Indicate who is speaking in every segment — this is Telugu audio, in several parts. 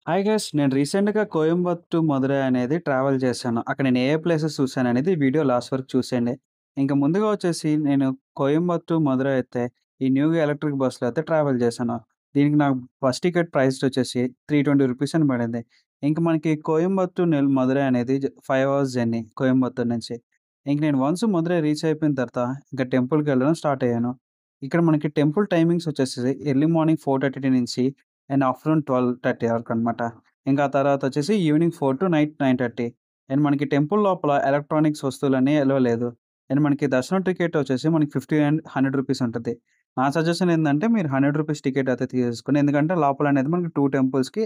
Speaker 1: హాయ్ గైస్ నేను రీసెంట్‌గా కోయంబత్తు టు మదురై అనేది ట్రావెల్ చేశాను. అక్కడ నేను ఏ ఏ ప్లేసెస్ చూసాననేది వీడియో లాస్ట్ వరకు చూసేయండి. ఇంక ముందుగా వచ్చేసి నేను కోయంబత్తు టు మదురై అయితే ఈ న్యూగా ఎలక్ట్రిక్ బస్‌లో అయితే ట్రావెల్ చేశాను. దీనికి నాకు బస్ టికెట్ ప్రైస్ వచ్చేసి ₹320 అని పడింది. ఇంక మనకి కోయంబత్తు మదురై అనేది 5 అవర్స్ జర్నీ కోయంబత్తూర్ నుంచి. ఇంక నేను వన్స్ మదురై రీచ్ అయిపోయిన తర్వాత ఇంక టెంపుల్‌కెళ్ళడం స్టార్ట్ అయ్యాను. ఇక్కడ మనకి టెంపుల్ టైమింగ్స్ వచ్చేసి ఎర్లీ మార్నింగ్ 4:30 నుంచి అండ్ ఆఫ్టర్‌నూన్ 12:30 వరకనమాట. ఇంకా ఆ తర్వాతొచ్చేసి ఈవినింగ్ 4 టు నైట్ 9:30. అండ్ మనకి టెంపుల్ లోపల ఎలక్ట్రానిక్స్ వస్తువులన్నీ ఎలో లేదు. అండ్ మనకి దర్శనం టికెట్ వచ్చేసి మనకి 50 అండ్ ₹100 ఉంటది. నా సజెషన్ ఏందంటే మీరు ₹100 టికెట్ అయితే తీసేసుకోండి. ఎందుకంటే లోపలనేది మనకి 2 టెంపుల్స్‌కి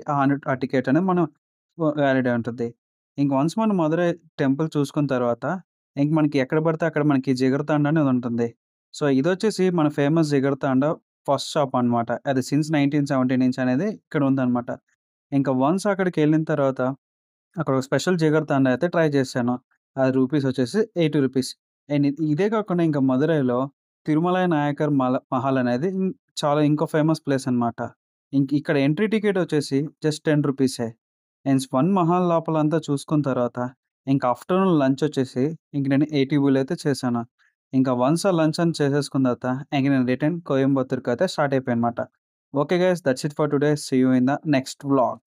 Speaker 1: ఆ టికెట్ అనేది మనం వ్యాలిడే ఉంటది. ఇంక వన్స్ మనం మదురై టెంపుల్ చూసుకున్న తర్వాత ఇంక మనకి ఎక్కడ పడితే అక్కడ మనకి జిగర్తాండ అనేది ఉంటుంది. సో, ఇదొచ్చేసి మన ఫేమస్ జిగర్తాండ ఫస్ట్ షాప్ అనమాట. అది సిన్స్ 1970 నుంచి అనేది ఇక్కడ ఉందనమాట. ఇంకా వన్స్ అక్కడికెళ్ళిన తర్వాత అక్కడ ఒక స్పెషల్ జిగర్తాండ అయితే ట్రై చేశాను. అది రూపీస్ వచ్చేసి ₹80. అండ్ ఇదే కాకుండా ఇంకా మదురైలో తిరుమలై నాయకర్ మహల్ అనేది చాలా ఇంకో ఫేమస్ ప్లేస్ అనమాట. ఇక్కడ ఎంట్రీ టికెట్ వచ్చేసి జస్ట్ ₹10. అండ్ స్వన్ మహల్ లోపలంతా చూసుకున్న తర్వాత ఇంక ఆఫ్టర్‌నూన్ లంచ్ వచ్చేసి ఇంక నేను 80 అయితే చేశాను. ఇంకా వన్స్ ఆ లంచ్ అని చేసేసుకున్న తర్వాత ఇంక నేను రిటర్న్ కోయంబత్తూర్‌కయితే స్టార్ట్ అయిపోయానన్నమాట. Okay guys that's it for today. See you in the next vlog.